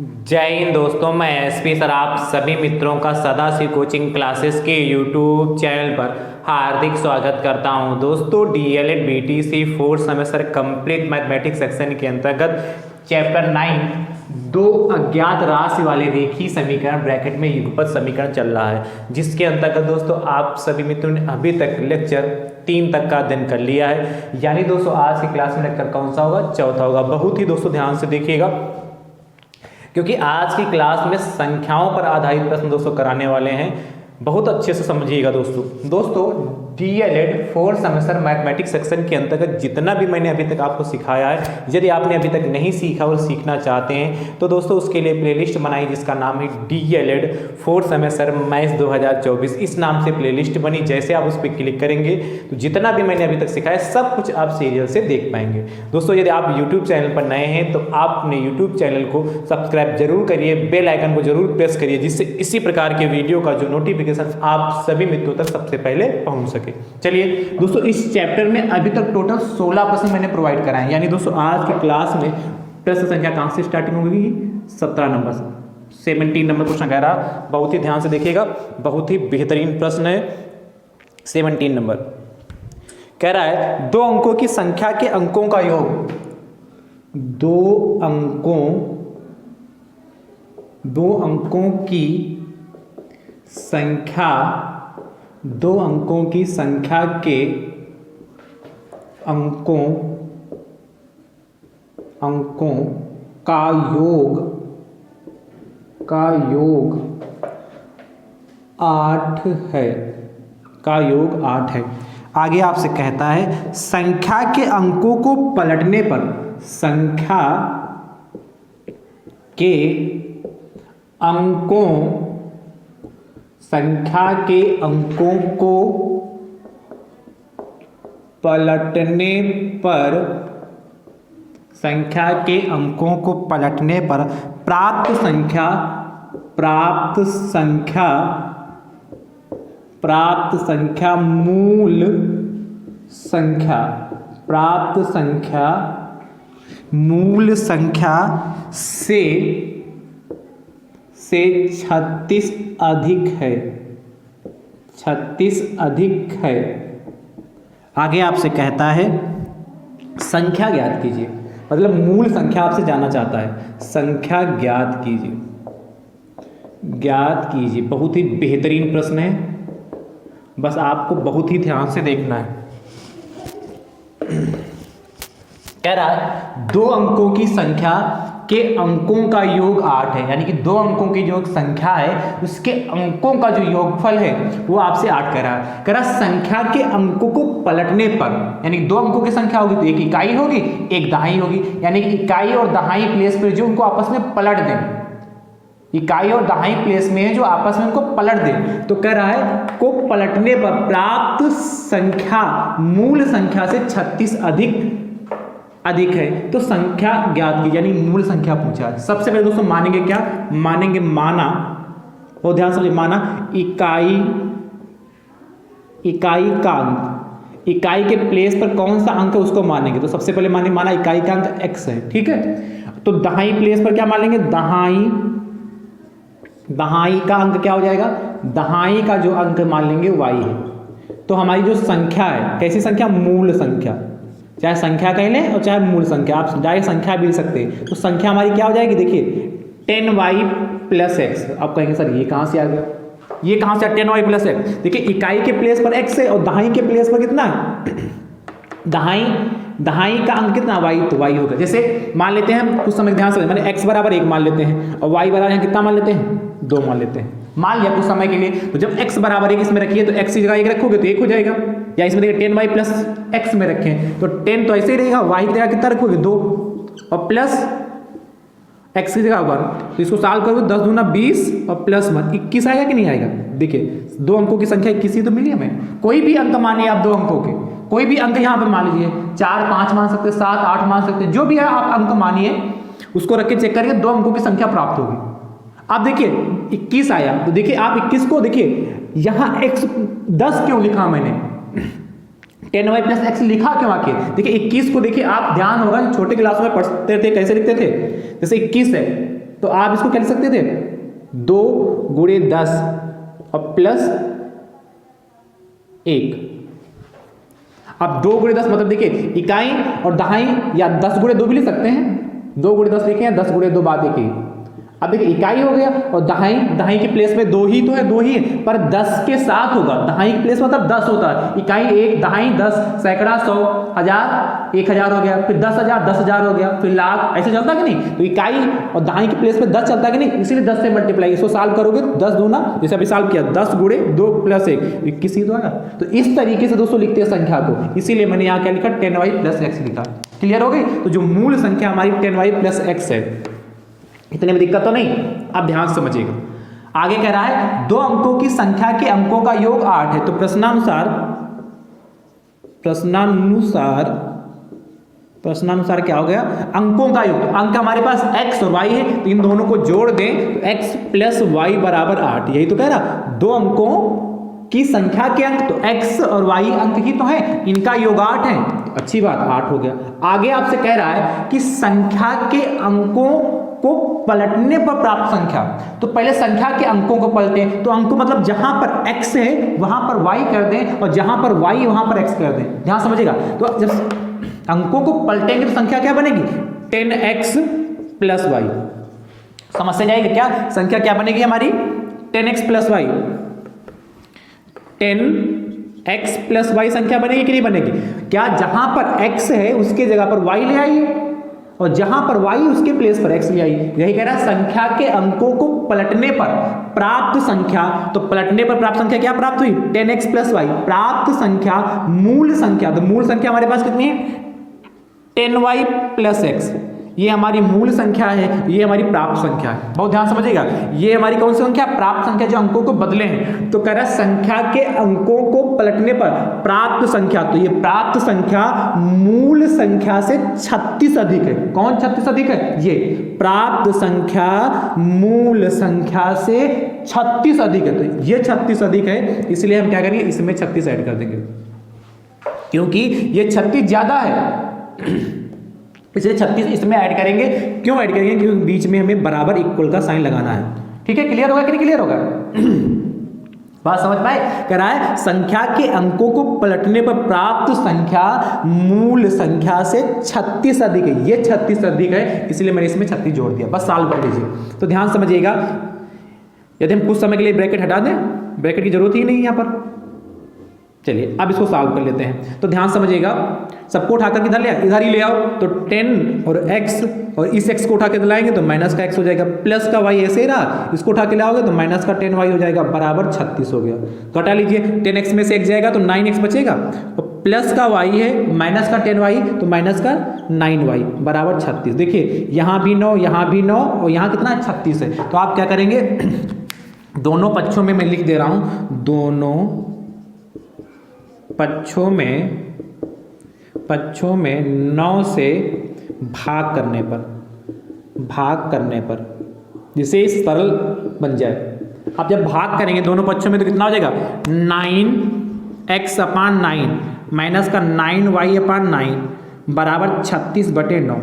जय हिंद दोस्तों, मैं एसपी सर आप सभी मित्रों का सदाशिव कोचिंग क्लासेस के यूट्यूब चैनल पर हार्दिक स्वागत करता हूं। दोस्तों DElEd BTC fourth semester complete mathematics section के अंतर्गत चैप्टर 9 दो अज्ञात राशि वाले रेखीय समीकरण ब्रैकेट में युगपत समीकरण चल रहा है, जिसके अंतर्गत दोस्तों आप सभी मित्रों ने अभी तक लेक्चर 3 तक का अध्ययन कर लिया है। यानी दोस्तों आज की क्लास में लेक्चर कौन सा होगा? चौथा होगा। बहुत ही दोस्तों ध्यान से देखिएगा, क्योंकि आज की क्लास में संख्याओं पर आधारित प्रश्न दोस्तों कराने वाले हैं। बहुत अच्छे से समझिएगा दोस्तों DElEd fourth semester mathematics section के अंतर्गत जितना भी मैंने अभी तक आपको सिखाया है, यदि आपने अभी तक नहीं सीखा और सीखना चाहते हैं तो दोस्तों उसके लिए प्लेलिस्ट बनाई जिसका नाम है डीएलएड फोर्थ सेमेस्टर मैथ्स 2024। इस नाम से प्लेलिस्ट बनी। जैसे आप उस पर क्लिक करेंगे तो जितना भी मैंने अभी तक सिखाया सब कुछ आप सीरियल से देख पाएंगे। दोस्तों यदि आप यूट्यूब चैनल पर नए हैं तो आप अपने यूट्यूब चैनल को सब्सक्राइब जरूर करिए, बेल आइकन को जरूर प्रेस करिए, जिससे इसी प्रकार के वीडियो का जो नोटिफिकेशन आप सभी मित्रों तक सबसे पहले पहुंच सके। चलिए दोस्तों, इस चैप्टर में अभी तक टोटल 16 प्रश्न मैंने प्रोवाइड कराए। यानी दोस्तों आज की क्लास में प्रश्न संख्या कहां से स्टार्टिंग होगी? 17 नंबर से। 17 नंबर क्वेश्चन कह रहा, बहुत ही ध्यान से देखिएगा, बहुत ही बेहतरीन प्रश्न है। 17 नंबर कह रहा है दो अंकों की संख्या के अंकों का योग, दो अंकों की संख्या, दो अंकों की संख्या के अंकों का योग 8 है, का योग 8 है। आगे आपसे कहता है संख्या के अंकों को पलटने पर, संख्या के अंकों को पलटने पर, संख्या के अंकों को पलटने पर प्राप्त संख्या मूल संख्या से 36 अधिक है। आगे आपसे कहता है संख्या ज्ञात कीजिए, मतलब मूल संख्या आपसे जानना चाहता है। संख्या ज्ञात कीजिए। बहुत ही बेहतरीन प्रश्न है, बस आपको बहुत ही ध्यान से देखना है। कह रहा है दो अंकों की संख्या के अंकों का योग 8 है। यानी कि दो अंकों की जो संख्या है उसके अंकों का जो योगफल है वो आपसे 8 कह रहा संख्या के अंकों को पलटने पर, यानी दो अंकों की संख्या होगी तो एक इकाई होगी, एक दहाई होगी। यानी कि इकाई और दहाई प्लेस पर जो उनको आपस में पलट दें, इकाई और दहाई प्लेस में जो आपस में उनको पलट दें, तो कह रहा है को पलटने पर प्राप्त संख्या मूल संख्या से 36 अधिक है। तो संख्या ज्ञात की, यानी मूल संख्या पूछा है। सबसे पहले दोस्तों मानेंगे क्या? मानेंगे माना, और ध्यान से माना इकाई का अंक, इकाई के प्लेस पर कौन सा अंक है उसको मानेंगे। तो सबसे पहले माना इकाई का अंक x है, ठीक है। तो दहाई प्लेस पर क्या मान लेंगे? दहाई का अंक क्या हो जाएगा? दहाई का जो अंक मान लेंगे y है। तो हमारी जो संख्या है, कैसी संख्या? मूल संख्या। चाहे संख्या कह लें और चाहे मूल संख्या, आप डायरेक्ट संख्या भी लिख सकते हैं। तो संख्या हमारी क्या हो जाएगी? देखिए 10y + x। आप कहेंगे सर ये कहां से आ गया? ये कहां से? 10y + x। देखिए इकाई के प्लेस पर x है और दहाई के प्लेस पर कितना है? दहाई का अंक कितना? y। तो y होगा। जैसे मान लेते हैं, कुछ समय ध्यान से, मैंने x = 1 मान लेते हैं और y = कितना मान लेते हैं? 2 मान लेते हैं। मान लिया कुछ समय के लिए। तो जब x = 1 इसमें रखिए तो x की जगह 1 रखोगे तो 1 हो जाएगा। या इसमें देखिए 10y + x में रखें तो 10 तो ऐसे ही रहेगा, y की जगह कितना रखोगे? 2 और प्लस x की जगह 1। तो इसको सॉल्व करोगे 10 दूना 20 और +1 21 आएगा कि नहीं आएगा? देखिए दो अंकों की संख्या 21 ही तो मिली हमें। कोई भी अंक मानिए आप, दो अंकों के कोई भी अंक यहाँ पे मान लीजिए, 4 5 मान सकते, 7 8 मान सकते, जो भी है आप अंक मानिए, उसको रख के चेक करिए, दो अंकों की संख्या प्राप्त होगी। अब देखिए 21 आया, तो देखिए आप 21 को देखिए यहां x 10 क्यों लिखा मैंने, 10y + x लिखा क्यों आके? देखिए 21 को देखिए आप ध्यान होगा छोटे क्लास में पढ़ते थे कैसे लिखते थे, जैसे 21 है तो आप इसको क्या लिख सकते थे 2 गुणे 10 और प्लस 1। अब 2 गुणे 10 मतलब देखिए इकाई और दहाई या 10 गुणे 2 भी लिख सकते हैं, 2 गुणे 10 लिखे या 10 गुणे 2 बात एक ही। अब देखिए इकाई हो गया और दहाई, दहाई के प्लेस में 2 ही तो है, 2 ही है, पर 10 के साथ होगा। दहाई के प्लेस मतलब 10 होता है, इकाई 1, दहाई 10, सैकड़ा 100, हजार 1000 हो गया, फिर 10,000 10,000 हो गया, फिर लाख, ऐसे चलता कि नहीं। तो इकाई और दहाई के प्लेस में 10 चलता है कि नहीं, इसीलिए 10 से मल्टीप्लाई। इसको सॉल्व करोगे 10 दूना, जैसे अभी सॉल्व किया 10 गुणे 2 प्लस 1 21 ही तो आएगा। तो इस तरीके से दोस्तों लिखते हैं संख्या को, इसीलिए मैंने यहाँ क्या लिखा 10y प्लस एक्स लिखा। क्लियर हो गई। तो जो मूल संख्या हमारी 10y प्लस एक्स है, इतने में दिक्कत तो नहीं। अब ध्यान से समझिएगा, आगे कह रहा है 2 अंकों की संख्या के अंकों का योग 8 है। तो प्रश्नानुसार क्या हो गया, अंकों का योग। तो अंक हमारे पास x और y है, तो इन दोनों को जोड़ दें तो x प्लस वाई बराबर 8। यही तो कह रहा, 2 अंकों की संख्या के अंक, तो x और y अंक ही तो है, इनका योग 8 है। तो अच्छी बात, 8 हो गया। आगे आपसे कह रहा है कि संख्या के अंकों को पलटने पर प्राप्त संख्या। तो पहले संख्या के अंकों को पलटे, तो अंक मतलब जहां पर x है वहां पर y कर दें और जहां पर y वहां पर x कर दें। ध्यान समझिएगा। तो जब अंकों को पलटेंगे तो संख्या क्या बनेगी 10x प्लस वाई। समझ जाएगी क्या, संख्या क्या बनेगी हमारी 10x plus Y. 10x plus Y संख्या बनेगी कि नहीं बनेगी। क्या जहां पर x है उसके जगह पर y ले आइए और जहां पर y उसके प्लेस पर x ले आइए। यही कह रहा है संख्या के अंकों को पलटने पर प्राप्त संख्या। तो पलटने पर प्राप्त संख्या क्या प्राप्त हुई 10x प्लस वाई। प्राप्त संख्या मूल संख्या, तो मूल संख्या हमारे पास कितनी है 10y प्लस एक्स। ये हमारी मूल संख्या है, ये हमारी प्राप्त संख्या है। बहुत ध्यान समझिएगा, ये हमारी कौन सी संख्या प्राप्त संख्या, जो अंकों को बदले हैं। तो कह रहा है संख्या के अंकों को पलटने पर प्राप्त संख्या, तो ये प्राप्त संख्या मूल संख्या से 36 अधिक है। कौन 36 अधिक है, ये प्राप्त संख्या मूल संख्या से 36 अधिक है। तो ये 36 अधिक है, इसलिए हम क्या करेंगे इसमें 36 ऐड कर देंगे, क्योंकि ये 36 ज्यादा है इसलिए 36 इसमें ऐड करेंगे। क्यों ऐड करेंगे, क्योंकि बीच में हमें बराबर इक्वल का साइन लगाना है। ठीक है, क्लियर होगा कि नहीं क्लियर होगा बात समझ पाए। कह रहा है संख्या के अंकों को पलटने पर प्राप्त संख्या मूल संख्या से 36 अधिक है। ये 36 अधिक है, इसलिए मैंने इसमें 36 जोड़ दिया। बस सॉल्व कर लीजिए। तो ध्यान समझिएगा, यदि हम कुछ समय के लिए ब्रैकेट हटा दें, ब्रैकेट की जरूरत ही नहीं है यहाँ पर। चलिए अब इसको सॉल्व कर लेते हैं। तो ध्यान समझिएगा, सबको उठाकर किधर ले आओ, इधर ही ले आओ। तो 10 और x, और इस x को उठा के लाएंगे तो माइनस का x हो जाएगा, प्लस का y ऐसे ही रहा, इसको उठा के लाओगे तो माइनस का 10y हो जाएगा, बराबर 36 हो गया। घटा लीजिए, 10x में से x जाएगा तो 9x बचेगा, और प्लस का y है माइनस का 10y, तो माइनस का 9y बराबर 36। देखिए यहाँ भी 9, यहाँ भी 9, और यहाँ कितना 36 है। तो आप क्या करेंगे दोनों पक्षों में मैं लिख दे रहा हूँ, दोनों पक्षों में 9 से भाग करने पर जिसे सरल बन जाए। अब जब भाग करेंगे दोनों पक्षों में तो कितना हो जाएगा 9x अपान 9 माइनस का 9y अपान 9 बराबर 36/9।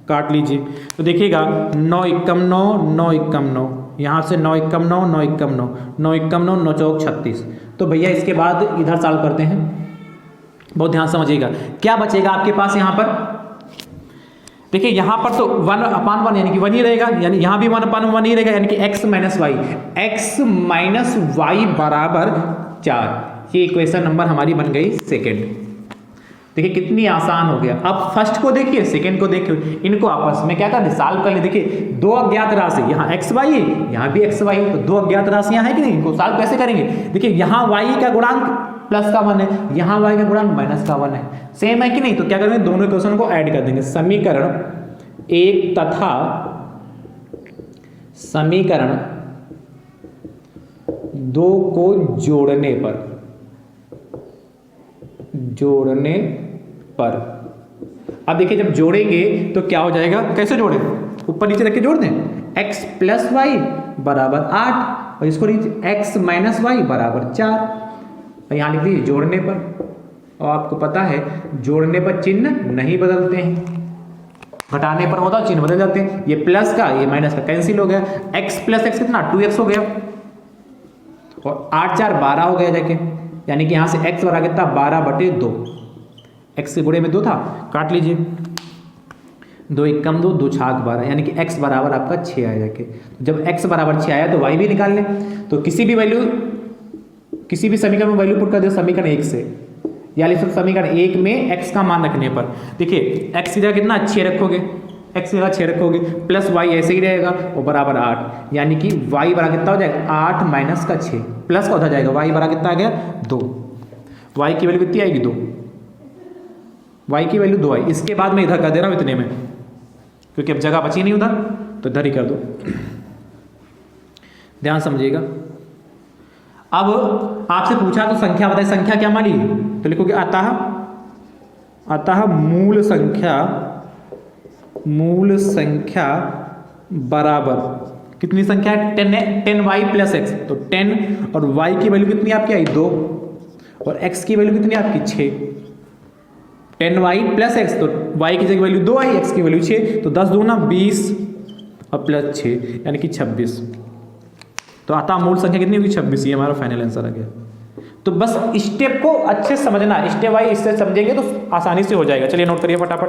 काट लीजिए तो देखिएगा 9 एकम 9, 9 एकम 9, यहाँ से 9 एकम 9, 9 एकम 9, 9 एकम 9, 9 चौक 36। तो भैया इसके बाद इधर सॉल्व करते हैं। बहुत ध्यान समझिएगा, क्या बचेगा आपके पास यहाँ पर। देखिए यहाँ पर तो 1/1 यानी कि 1 ही रहेगा, यानी यहाँ भी 1/1 ही रहेगा, यानी कि x माइनस वाई बराबर 4। ये इक्वेशन नंबर हमारी बन गई सेकेंड। देखिए कितनी आसान हो गया। अब फर्स्ट को देखिए, सेकंड को देखिए, इनको आपस में क्या कर दे सॉल्व कर ले। देखिए 2 अज्ञात राशि, यहाँ x y है, यहाँ भी x y है, तो 2 अज्ञात राशियां हैं कि नहीं, इनको सॉल्व कैसे करेंगे। देखिए यहाँ y का गुणांक प्लस का 1 है, यहाँ y का गुणांक माइनस का 1 है, सेम है कि नहीं। तो क्या करेंगे दोनों इक्वेशन को ऐड कर देंगे। समीकरण 1 तथा समीकरण 2 को जोड़ने पर अब देखिए जब जोड़ेंगे तो क्या हो जाएगा, कैसे जोड़े, ऊपर नीचे रख के जोड़ दें। x प्लस वाई बराबर 8 और इसको लीजिए x माइनस वाई बराबर 4, और यहाँ लिख दीजिए जोड़ने पर। और आपको पता है जोड़ने पर चिन्ह नहीं बदलते हैं। घटाने पर होता चिन्ह बदल जाते हैं, ये प्लस का ये माइनस का कैंसिल हो गया, x प्लस एक्स कितना 2x हो गया, और 8 4 12 हो गया जाके, यानी कि यहाँ से x बराबर कितना 12/2, x के गुणे में 2 था, काट लीजिए, 2 1 कम 2 2 छाक 12, यानी कि x बराबर आपका 6 आया जाके। जब x बराबर 6 आया तो y भी निकाल लें, तो किसी भी समीकरण में वैल्यू पुट कर दो समीकरण 1 से, या लिख सकते समीकरण 1 में x का मान रखने पर, देखिए x की जगह कितना 6 रखोगे, x की जगह 6 रखोगे, प्लस y ऐसे ही रहेगा और बराबर 8, यानी कि y बराबर कितना हो जाएगा 8 माइनस का 6, प्लस का उधर जाएगा, y बराबर कितना आ गया 2, y की वैल्यू कितनी आएगी 2, y की वैल्यू 2 आई। इसके बाद मैं इधर कर दे रहा हूँ इतने में, क्योंकि अब जगह बची नहीं उधर, तो इधर ही कर दो, ध्यान समझिएगा। अब आपसे पूछा तो संख्या बताइए, संख्या क्या मानी, तो लिखोगे अतः मूल संख्या बराबर कितनी संख्या है 10y प्लस एक्स, तो 10 और y की वैल्यू कितनी आपकी आई 2, और x की वैल्यू कितनी आपकी 6, 10y प्लस एक्स, तो y की जगह वैल्यू 2 आई, x की वैल्यू 6, तो 10 दूना 20 और प्लस 6 यानी कि 26, तो अतः मूल संख्या कितनी होगी 26, ये हमारा फाइनल आंसर आ गया। तो बस स्टेप को अच्छे से समझना, स्टेप वाइज इससे समझेंगे तो आसानी से हो जाएगा। चलिए नोट करिए फटाफट,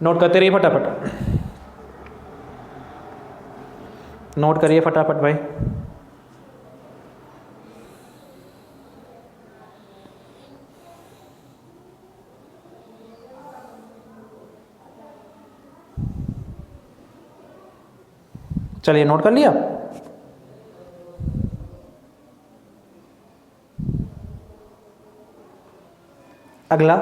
नोट करते रहिए फटाफट, नोट करिए फटाफट भाई। चलिए नोट कर लिया। अगला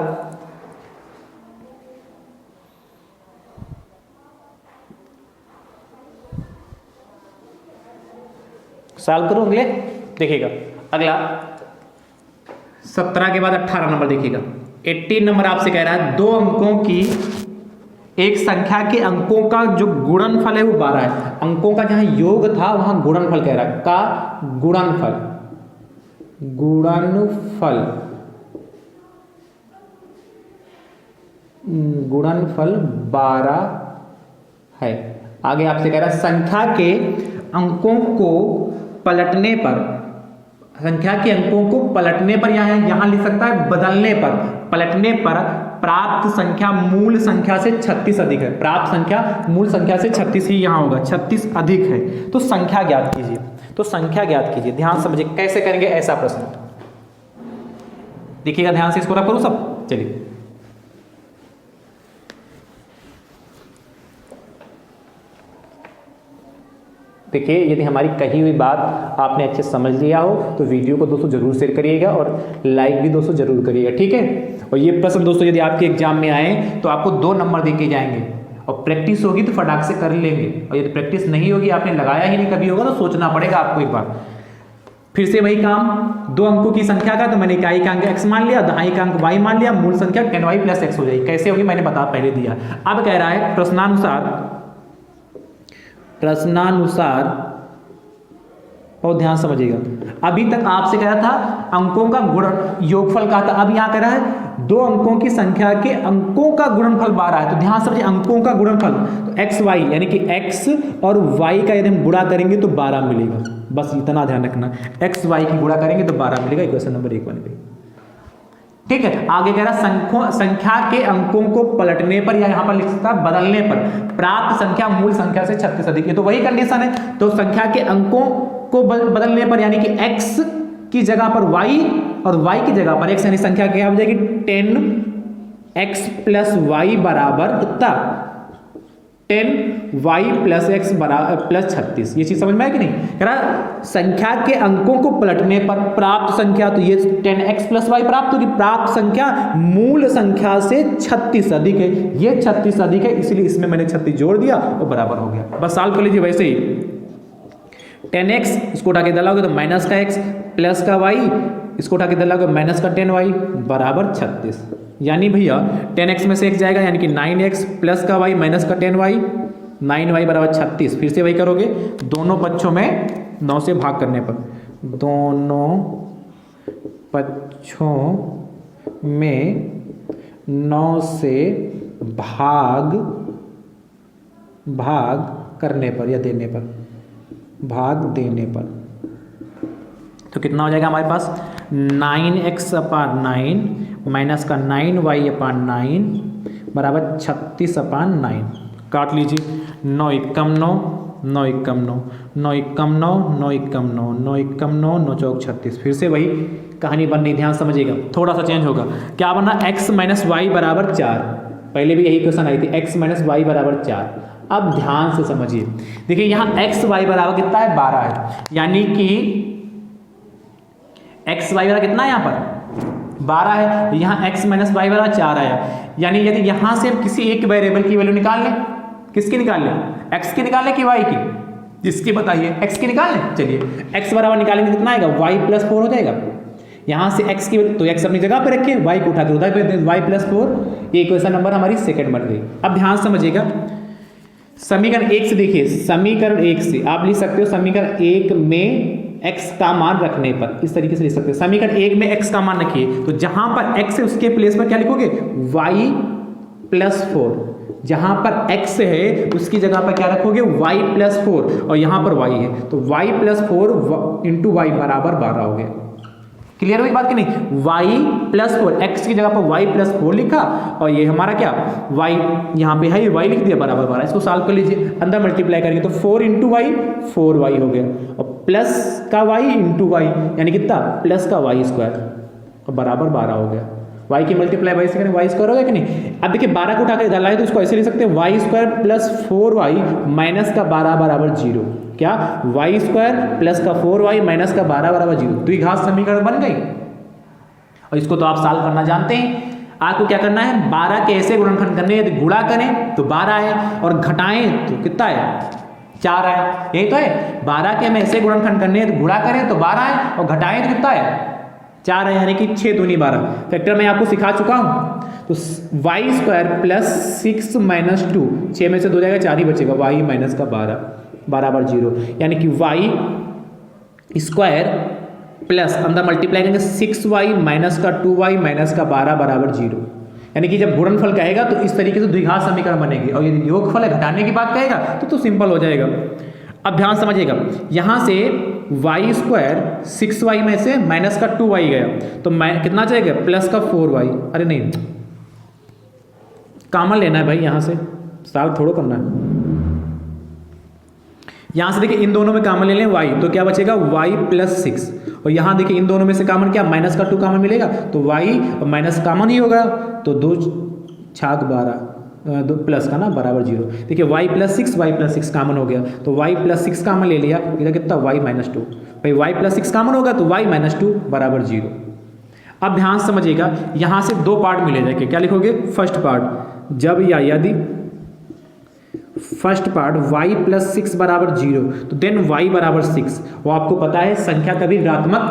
सॉल्व करो, अगले देखिएगा। अगला 17 के बाद 18 नंबर देखिएगा। 18 नंबर आपसे कह रहा है दो अंकों की एक संख्या के अंकों का जो गुणनफल है वो 12 है। अंकों का जहां योग था वहां गुणनफल कह रहा है, का गुणनफल 12 है। आगे आपसे कह रहा है संख्या के अंकों को पलटने पर, संख्या के अंकों को पलटने पर यहां लिख सकता है बदलने पर, पलटने पर प्राप्त संख्या मूल संख्या से 36 अधिक है। प्राप्त संख्या मूल संख्या से 36 ही यहां होगा, 36 अधिक है। तो संख्या ज्ञात कीजिए, तो संख्या ज्ञात कीजिए। ध्यान समझिए कैसे करेंगे ऐसा प्रश्न, देखिएगा ध्यान से, इसको रख करूं सब। चलिए देखिए, यदि हमारी कही हुई बात आपने अच्छे समझ लिया हो तो वीडियो को दोस्तों जरूर शेयर करिएगा और लाइक भी दोस्तों जरूर करिएगा, ठीक है। और ये प्रश्न दोस्तों यदि आपके एग्जाम में आए तो आपको 2 नंबर देके जाएंगे, और प्रैक्टिस होगी तो फटाक से कर लेंगे, और यदि प्रैक्टिस नहीं होगी, आपने लगाया ही नहीं कभी होगा, तो सोचना पड़ेगा आपको एक बार। फिर से वही काम, 2 अंकों की संख्या का, तो मैंने इकाई का अंक x मान लिया, दहाई का अंक y मान लिया, मूल संख्या 10y प्लस x हो जाएगी। कैसे होगी मैंने बता पहले दिया। अब कह रहा है प्रश्नानुसार और ध्यान समझिएगा, अभी तक आपसे कह रहा था अंकों का गुण योगफल कहा था, अब यहां कह रहा है 2 अंकों की संख्या के अंकों का गुणनफल 12 है। तो ध्यान समझिए, अंकों का गुणनफल तो एक्स वाई, यानी कि x और y का यदि हम गुणा करेंगे तो 12 मिलेगा। बस इतना ध्यान रखना, x y की गुणा करेंगे तो 12 मिलेगा। इक्वेशन नंबर 1 बन गई, ठीक है। आगे कह रहा संख्या के अंकों को पलटने पर, या यहां पर लिख सकता है बदलने पर, प्राप्त संख्या मूल संख्या से 36 अधिक है। तो वही कंडीशन है, तो संख्या के अंकों को बदलने पर, यानी कि x की जगह पर y और y की जगह पर x, यानी संख्या क्या हो जाएगी 10x प्लस y बराबर कितना 10y प्लस x बराबर प्लस 36। ये चीज समझ में आया कि नहीं। कह रहा संख्या के अंकों को पलटने पर प्राप्त संख्या, तो ये 10x प्लस y प्राप्त होगी, प्राप्त संख्या मूल संख्या से 36 अधिक है। ये 36 अधिक है, इसलिए इसमें मैंने 36 जोड़ दिया और बराबर हो गया। बस सॉल्व कर लीजिए वैसे ही। 10x इसको उठा के दलाओगे तो माइनस का x प्लस का y, इसको उठा के दलाओगे माइनस का 10y बराबर 36। यानी भैया 10x में से x जाएगा, यानी कि 9x प्लस का y माइनस का 10y 9y बराबर 36। फिर से वही करोगे, दोनों पक्षों में 9 से भाग करने पर, दोनों पक्षों में 9 से भाग करने पर या देने पर, भाग देने पर, तो कितना हो जाएगा हमारे पास 9x/9 माइनस का 9y/9 बराबर 36/9। काट लीजिए, 9 एकम 9, 9 एकम 9, 9 एकम 9, 9 एकम 9, 9 एकम 9, 9 चौक 36। फिर से वही कहानी बननी, ध्यान समझिएगा, थोड़ा सा चेंज होगा। क्या बना, x माइनस वाई बराबर 4। पहले भी यही क्वेश्चन आई थी, x माइनस वाई बराबर 4। अब ध्यान से समझिए, देखिए यहाँ x y बराबर कितना है, 12 है, यानी कि x y बराबर कितना है, यहाँ पर 12 है, यहाँ x माइनस वाई बराबर 4 आया। यानी यदि यहाँ से हम किसी एक वेरिएबल की वैल्यू निकाल लें, किसकी निकाल लें, x की निकाल लें कि y की, जिसकी बताइए, x की निकाल लें। चलिए x बराबर निकालेंगे कितना आएगा, y+4 हो जाएगा। यहाँ से x की तो x अपनी जगह पे रखिए, y को उठा के उधर पे y+4। ये इक्वेशन नंबर हमारी सेकंड बन गई। अब ध्यान समझिएगा, समीकरण 1 से देखिए, समीकरण 1 से आप लिख सकते हो, समीकरण 1 में x का मान रखने पर इस तरीके से लिख सकते हो। समीकरण 1 में x का मान रखिए, तो जहां पर x है उसके प्लेस पर क्या लिखोगे, y+4। जहां पर x है उसकी जगह पर क्या रखोगे, y+4, और यहां पर y है तो y+4 इंटू y बराबर 12 हो गया। क्लियर हुई बात कि नहीं, y+4, x की जगह पर y+4 लिखा, और ये हमारा क्या y यहाँ पे है, ये y लिख दिया बराबर 12। इसको सॉल्व कर लीजिए, अंदर मल्टीप्लाई करेंगे तो 4 इंटू वाई 4y हो गया, और प्लस का y इंटू वाई यानी कितना, प्लस का y स्क्वायर, और बराबर 12 हो गया। y की मल्टीप्लाई y से करें, y स्क्वायर हो गया कि नहीं। अब देखिए 12 को उठा कर इधर लाए तो इसको ऐसे लिख सकते हैं, y square plus 4y minus का 12 बराबर 0। क्या, y स्क्वायर प्लस का 4y माइनस का 12 बराबर 0। द्विघात समीकरण बन गई, और इसको तो आप सॉल्व करना जानते हैं। आपको क्या करना है, 12 के ऐसे गुणनखंड करने, यदि गुणा करें तो 12 है, और घटाएं तो कितना है, 4 है। यही तो है, 12 के हमें ऐसे गुणनखंड करने, तो गुणा करें तो 12 है, और घटाएं तो कितना है, 4 है, यानी कि 6 दूनी 12। फैक्टर मैं आपको सिखा चुका हूं। तो y स्क्वायर प्लस 6 माइनस 2, 6 में से 2 जाएगा, 4 ही बचेगा, y माइनस का 12 बराबर 0, यानी कि y स्क्वायर प्लस अंदर मल्टीप्लाई करेंगे 6y माइनस का 2y माइनस का 12 बराबर 0। यानी कि जब गुणनफल कहेगा तो इस तरीके से द्विघात समीकरण बनेगी, और यदि योगफल है, घटाने की बात कहेगा तो सिंपल हो जाएगा। अब ध्यान समझिएगा, यहां से y स्क्वायर 6y में से माइनस का 2y गया, तो कितना जाएगा, प्लस का 4y। अरे नहीं, कॉमन लेना है भाई, यहां से सॉल्व थोड़ा करना है। यहां से देखिए इन दोनों में कॉमन ले लें y, तो क्या बचेगा, y+6, और यहां देखिए इन दोनों में से कॉमन क्या, माइनस का 2 कॉमन मिलेगा, तो y और माइनस कॉमन ही होगा, तो 2 छाक 12, 2 प्लस का ना बराबर 0। देखिए y+6 कॉमन हो गया, तो y+6 कॉमन ले लिया, इधर कितना, y-2। भाई y+6 कॉमन होगा तो y-2 बराबर 0। अब ध्यान समझिएगा, यहां से 2 पार्ट मिले जाएंगे, क्या लिखोगे, फर्स्ट पार्ट, जब या यदि फर्स्ट पार्ट y+6 बराबर 0, तो देन y बराबर 6। वो आपको पता है संख्या कभी ऋणात्मक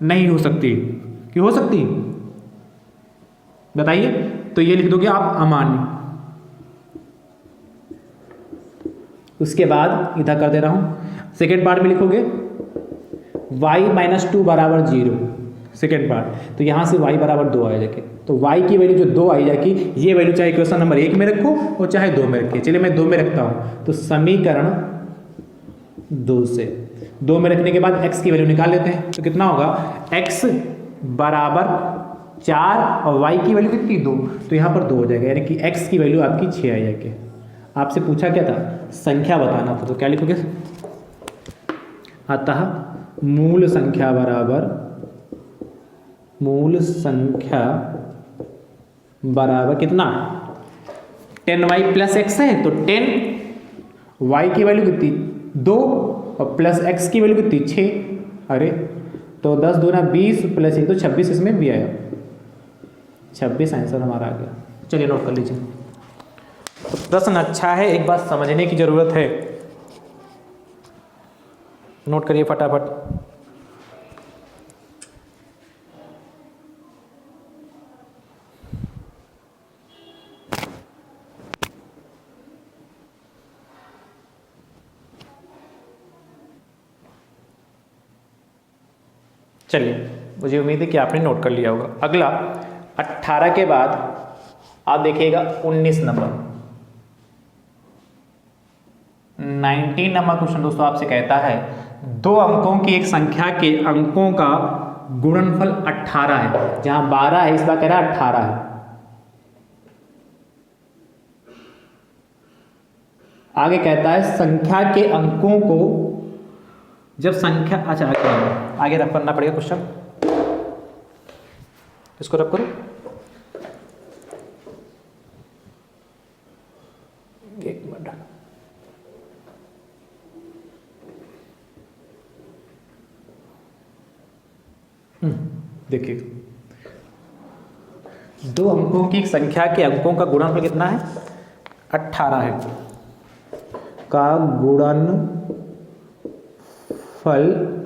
नहीं हो सकती, कि हो सकती, बताइए, तो ये लिख दोगे आप अमान्य। उसके बाद इधर कर दे रहा हूं, सेकेंड पार्ट में लिखोगे y-2 बराबर 0, सेकेंड पार्ट, तो यहां से y बराबर 2 आया जाके, तो y की वैल्यू जो 2 आई जाएगी, ये वैल्यू चाहे क्वेश्चन नंबर 1 में रखो और चाहे 2 में रखिए। चलिए मैं 2 में रखता हूं, तो समीकरण 2 से 2 में रखने के बाद x की वैल्यू निकाल लेते हैं, तो कितना होगा, x बराबर 4 और y की वैल्यू कितनी, 2, तो यहाँ पर 2 हो जाएगा, यानी कि x की वैल्यू आपकी 6 आ जाएगी। आपसे पूछा क्या था, संख्या बताना था, तो क्या लिखोगे, अतः मूल संख्या बराबर कितना, 10y प्लस x है, तो 10y की वैल्यू कितनी, 2, और प्लस x की वैल्यू कितनी, 6। अरे तो 10 दूना 20 प्लस 1 तो 26, इसमें भी आया, 26 आंसर हमारा आ गया। चलिए नोट कर लीजिए। तो प्रश्न अच्छा है, एक बात समझने की जरूरत है, नोट करिए फटाफट। चलिए, मुझे उम्मीद है कि आपने नोट कर लिया होगा। अगला 18 के बाद आप देखिएगा 19 नंबर 19 नंबर क्वेश्चन दोस्तों आपसे कहता है दो अंकों की एक संख्या के अंकों का गुणनफल 18 है। जहां 12 है इस बार कह रहा है 18 है। आगे कहता है संख्या के अंकों को जब संख्या, अच्छा आगे रफ करना पड़ेगा क्वेश्चन, इसको रफ करो। एक मिनट, देखिए दो अंकों की संख्या के अंकों का गुणनफल कितना है? 18 है। का गुणनफल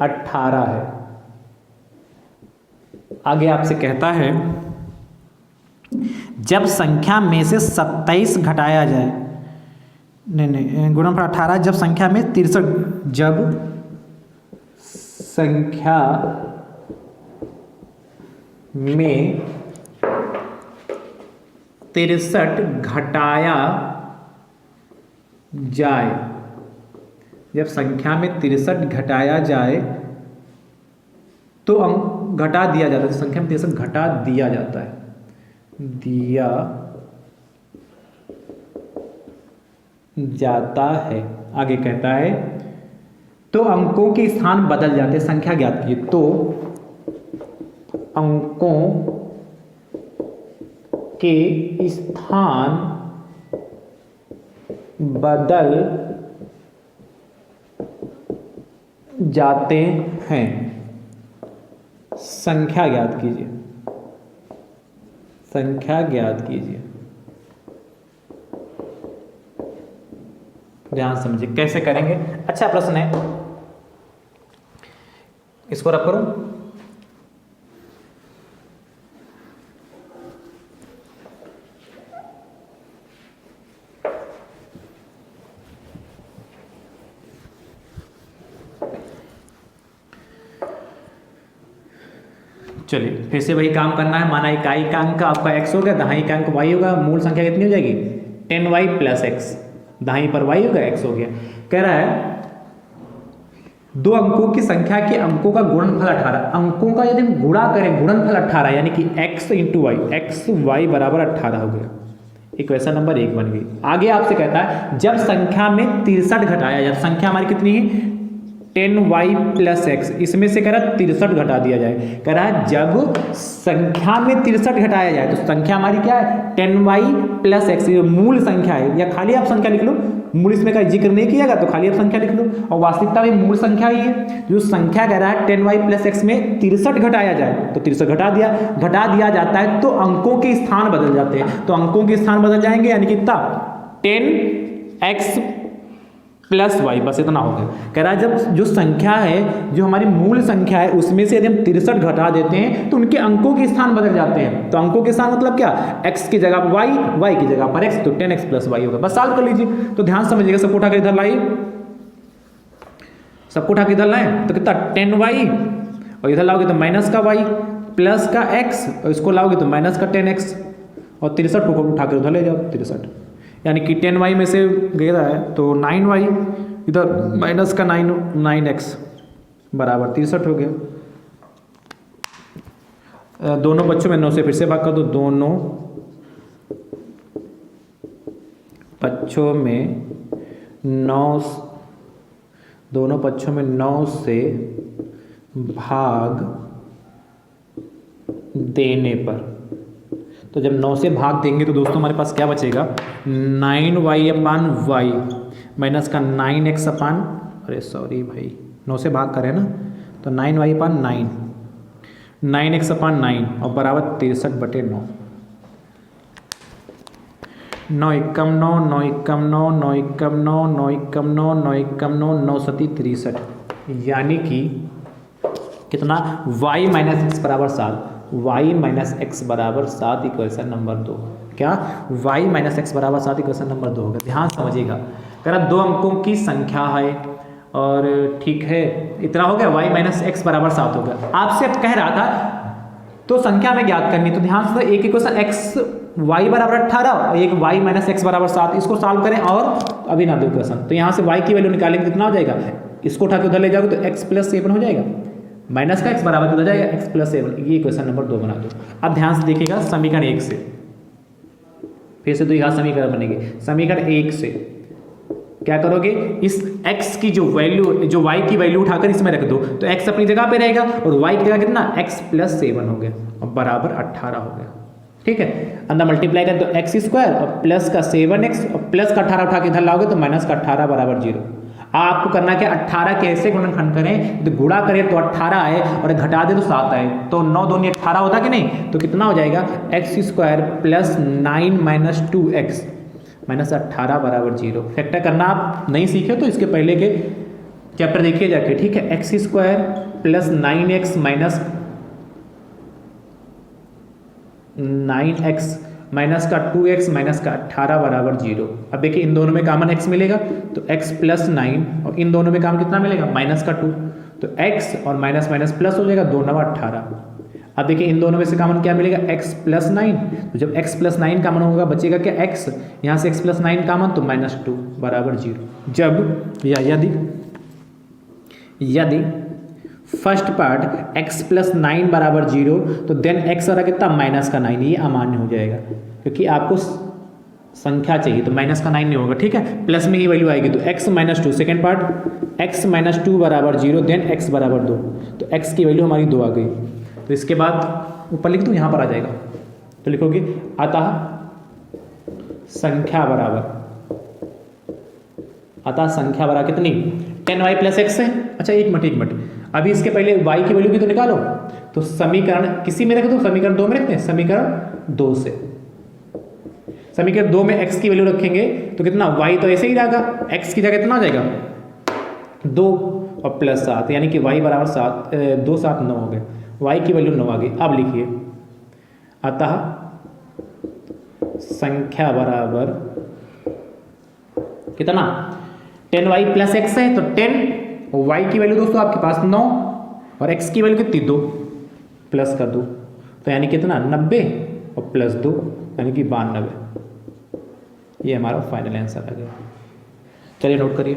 18 है। आगे आपसे कहता है जब संख्या में से 27 घटाया जाए, नहीं गुणनफल 18 जब संख्या में 63, जब संख्या में 63 घटाया जाए, जब संख्या में 63 घटाया जाए तो अंक घटा दिया जाता है, संख्या में 63 घटा दिया जाता है, दिया जाता है। आगे कहता है तो अंकों के स्थान बदल जाते हैं, संख्या ज्ञात कीजिए। तो अंकों के स्थान बदल जाते हैं, संख्या ज्ञात कीजिए, संख्या ज्ञात कीजिए। ध्यान समझिए कैसे करेंगे, अच्छा प्रश्न है, इसको रख करो। चलिए फिर से वही काम करना है। माना इकाई का अंक आपका x हो गया, दहाई का अंक y होगा, मूल संख्या कितनी हो जाएगी 10y + x, दहाई पर y होगा, x हो गया। कह रहा है दो अंकों की संख्या के अंकों का गुणनफल 18, अंकों का यदि हम गुणा करें गुणनफल 18 यानी कि x × y, x y बराबर 18 हो गया। इक्वेशन नंबर 1 बन गई। आगे आपसे कहता है जब संख्या में 63 घटाया जाए, संख्या हमारी कितनी है 10y + x, इसमें से कह रहा है 63 घटा दिया जाए। कह रहा है जब संख्या में 63 घटाया जाए तो संख्या हमारी क्या है 10y + x, ये मूल संख्या है, या खाली आप संख्या लिख लो, मूल इसमें का जिक्र नहीं किया गया तो खाली आप संख्या लिख लो, और वास्तविकता में मूल संख्या ही है। जो संख्या कह रहा है 10y + x में 63 घटाया जाए तो 63 घटा दिया जाता है, तो अंकों के स्थान बदल जाते हैं। तो अंकों के स्थान बदल जाएंगे यानी कितना 10x + y, बस इतना हो गया। कह रहा है जब जो संख्या है, जो हमारी मूल संख्या है, उसमें से यदि हम 63 घटा देते हैं तो उनके अंकों के स्थान बदल जाते हैं। तो अंकों के स्थान मतलब क्या, x की जगह y, y की जगह पर x, तो 10x + y होगा। बस सॉल्व कर लीजिए। तो ध्यान समझिएगा, सबको उठा कर इधर लाइए, सबको उठा के इधर लाए तो कितना 10y, और इधर लाओगे तो माइनस का y प्लस का x, और इसको लाओगे तो माइनस का 10x, और 63 को उठा कर उधर ले जाओ 63, यानी कि 10y में से गया है तो 9y, इधर माइनस का 9x बराबर 63 हो गया। दोनों बच्चों में 9 से फिर से भाग कर दो, दोनों बच्चों में 9 से भाग देने पर, तो जब 9 से भाग देंगे तो दोस्तों हमारे पास क्या बचेगा 9y/y माइनस का 9x अपान, अरे सॉरी भाई 9 से भाग करें ना, तो 9y/9, 9x/9 और बराबर 63/9। 9 एकम 9, 9 एकम 9, 9 एकम 9, 9 एकम 9, 9 एकम 9, 9 सती 63, यानी कि कितना y - x बराबर 7, y - x बराबर 7 इक्वेशन नंबर 2। क्या y - x बराबर 7 इक्वेशन नंबर 2 होगा। ध्यान समझिएगा, कह रहा दो अंकों की संख्या है, और ठीक है, इतना हो गया। y माइनस एक्स बराबर 7 हो गया। आपसे अब कह रहा था तो संख्या में ज्ञात करनी, तो ध्यान से एक इक्वेशन x y बराबर 18 और एक y माइनस एक्स बराबर 7, इसको सॉल्व करें और अभी ना दो इक्वेशन, तो यहाँ से y की वैल्यू निकालेंगे कितना हो जाएगा, इसको उठा के उधर ले जाओगे तो x प्लस 7 हो जाएगा, माइनस का x बराबर हो जाएगा x प्लस 7। ये इक्वेशन नंबर 2 बना दो। अब ध्यान से देखिएगा समीकरण 1 से, फिर से द्विघात समीकरण बनेंगे। समीकरण 1 से क्या करोगे, इस x की जो वैल्यू, जो y की वैल्यू उठाकर इसमें रख दो, तो x अपनी जगह पे रहेगा और y की जगह कितना, x प्लस 7 हो गया और बराबर 18 हो गया। ठीक है, अंदर मल्टीप्लाई करें तो एक्स स्क्वायर और प्लस का 7x और प्लस का 18 उठा के इधर लाओगे तो माइनस का 18 बराबर 0। आपको करना क्या, 18 कैसे गुणनखंड करें, तो गुणा करें तो 18 आए और घटा दे तो 7 आए, तो 9 दूनी 18 होता कि नहीं, तो कितना हो जाएगा x square plus 9 minus 2x minus 18 बराबर 0। फैक्टर करना आप नहीं सीखे तो इसके पहले के चैप्टर देखिए जाके। ठीक है, x square plus 9x minus 9x minus का 2x माइनस का 18 बराबर 0। अब देखिए इन दोनों में कॉमन x मिलेगा तो x प्लस 9 और इन दोनों में कॉमन कितना मिलेगा, माइनस का 2, तो x और माइनस माइनस प्लस हो जाएगा, 2 9 18। अब देखिए इन दोनों में से कॉमन क्या मिलेगा, x प्लस 9, तो जब x प्लस 9 कॉमन होगा बचेगा क्या x, यहाँ से x प्लस 9 कॉमन तो माइनस 2 बराबर 0। जब या यदि फर्स्ट पार्ट x प्लस 9 बराबर 0 तो देन x वाला कितना, माइनस का 9, ये अमान्य हो जाएगा क्योंकि आपको संख्या चाहिए तो माइनस का 9 नहीं होगा। ठीक है, प्लस में ही वैल्यू आएगी तो x minus 2, second part x minus 2 बराबर 0 देन x बराबर 2, तो x की वैल्यू हमारी 2 आ गई। तो इसके बाद ऊपर लिख दूँ, यहाँ पर आ जाएगा तो लिखोगे अतः संख्या बराबर कितनी, 10y प्लस एक्स है। अच्छा एक मिनट, अभी इसके पहले y की वैल्यू भी तो निकालो, तो समीकरण किसी में रख दो, समीकरण 2 में रखते हैं, समीकरण 2 से, समीकरण 2 में x की वैल्यू रखेंगे तो कितना, y तो ऐसे ही रहेगा, x की जगह कितना हो जाएगा 2 और प्लस 7, यानी कि y बराबर 7, 2 7 9 हो गए, y की वैल्यू 9 आ गई। अब लिखिए अतः संख्या बराबर कितना, 10y प्लस एक्स है तो 10, y की वैल्यू दोस्तों आपके पास 9 और x की वैल्यू कितनी 2 प्लस कर 2, तो यानी कितना 90 और प्लस 2 यानी कि 92। ये हमारा फाइनल आंसर आ गया। चलिए नोट करिए,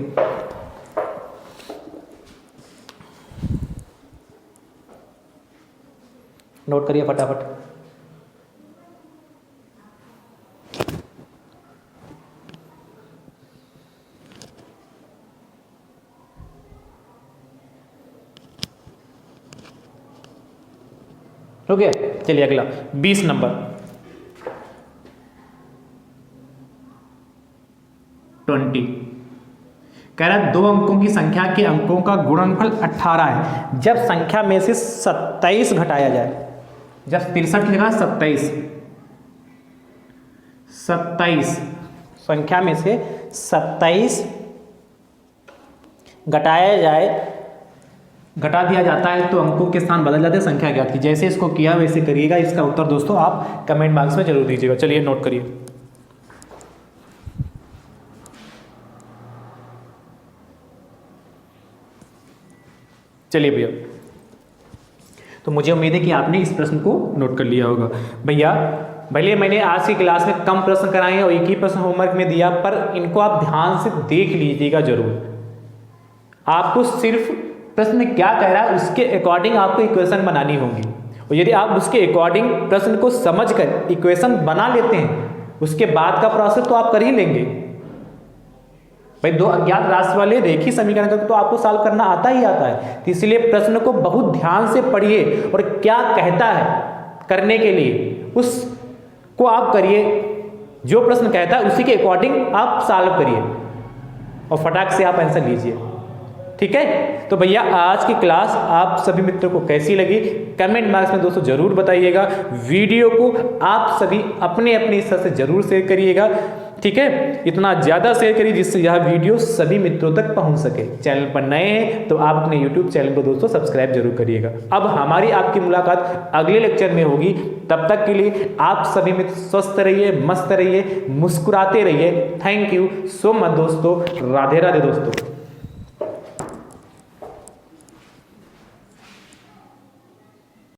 नोट करिए फटाफट। हो गया, चलिए अगला 20 नंबर 20 कह रहा है 2 अंकों की संख्या के अंकों का गुणनफल 18 है जब संख्या में से 27 घटाया जाए, जब 63 की जगह 27 संख्या में से 27 घटा दिया जाता है तो अंकों के स्थान बदल जाते हैं, संख्या ज्ञात की। जैसे इसको किया वैसे करिएगा। इसका उत्तर दोस्तों आप कमेंट बॉक्स में जरूर दीजिएगा। चलिए नोट करिए, चलिए भैया, तो मुझे उम्मीद है कि आपने इस प्रश्न को नोट कर लिया होगा। भैया भले मैंने आज की क्लास में कम प्रश्न कराए हैं और एक ही प्रश्न होमवर्क में दिया, पर इनको आप ध्यान से देख लीजिएगा जरूर। आपको सिर्फ प्रश्न में क्या कह रहा है उसके अकॉर्डिंग आपको इक्वेशन बनानी होगी, और यदि आप उसके अकॉर्डिंग प्रश्न को समझकर इक्वेशन बना लेते हैं उसके बाद का प्रोसेस तो आप कर ही लेंगे। भाई 2 अज्ञात राशि वाले रेखीय समीकरण का तो आपको सॉल्व करना आता ही आता है, तो इसलिए प्रश्न को बहुत ध्यान से पढ़िए और क्या कहता है करने के लिए उसको आप करिए, जो प्रश्न कहता है उसी के अकॉर्डिंग आप सॉल्व करिए और फटाक से आप आंसर लीजिए। ठीक है, तो भैया आज की क्लास आप सभी मित्रों को कैसी लगी कमेंट बॉक्स में दोस्तों जरूर बताइएगा। वीडियो को आप सभी अपने अपने हिस्से से जरूर शेयर करिएगा। ठीक है, इतना ज़्यादा शेयर करिए जिससे यह वीडियो सभी मित्रों तक पहुंच सके। चैनल पर नए हैं तो आप अपने यूट्यूब चैनल को दोस्तों सब्सक्राइब जरूर करिएगा। अब हमारी आपकी मुलाकात अगले लेक्चर में होगी, तब तक के लिए आप सभी मित्र स्वस्थ रहिए, मस्त रहिए, मुस्कुराते रहिए। थैंक यू सो मच दोस्तों, राधे राधे दोस्तों।